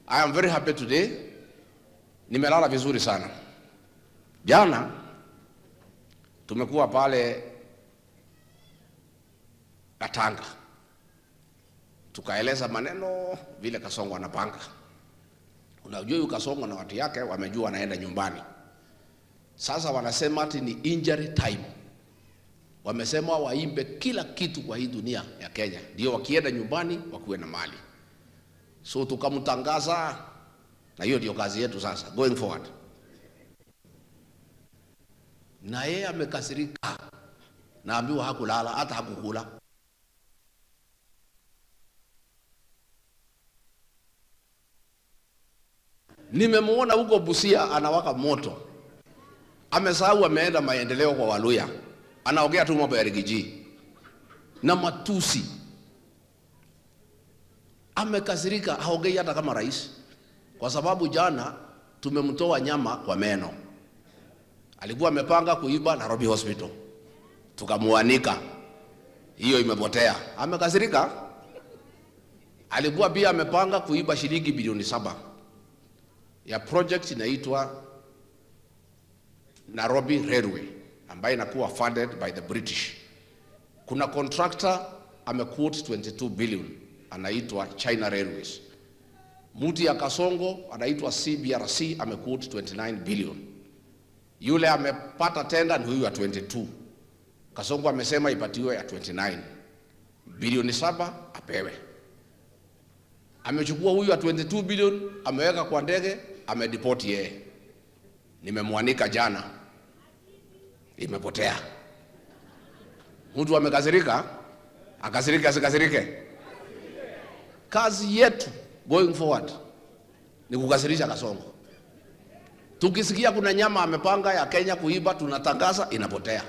I am very happy today. Nimelala vizuri sana. Jana tumekuwa pale Katanga, tukaeleza maneno vile Kasongo anapanga. Unajua yu Kasongo na watu yake wamejua anaenda nyumbani. Sasa wanasema ati ni injury time. Wamesema waimbe kila kitu kwa hii dunia ya Kenya, ndio wakienda nyumbani wakuwe na mali. So tukamtangaza, na hiyo ndio kazi yetu sasa going forward. Na yeye amekasirika, naambiwa hakulala hata hakukula. Nimemuona huko Busia anawaka moto. Amesahau ameenda maendeleo kwa Waluya. Anaongea tu mambo ya Rigiji na matusi. Amekasirika, haongei hata kama rais. Kwa sababu jana tumemtoa nyama kwa meno. Alikuwa amepanga kuiba Nairobi Hospital, tukamuanika. Hiyo imepotea. Amekasirika. Alikuwa pia amepanga kuiba shilingi bilioni 7 ya project inaitwa Nairobi Railway, ambayo inakuwa funded by the British. Kuna contractor amequote 22 billion, anaitwa China Railways. Mtu ya Kasongo anaitwa CBRC amequote 29 billion. Yule amepata tenda ni huyu ya 22. Kasongo amesema ipatiwe ya 29. Bilioni 7 apewe. Amechukua huyu ya 22 billion, ameweka kwa ndege, amedeport yeye. Nimemwanika jana. Imepotea. Mtu amekasirika, akasirike asikasirike. Kazi yetu going forward ni kukasirisha Kasongo. Tukisikia kuna nyama amepanga ya Kenya kuiba, tunatangaza, inapotea.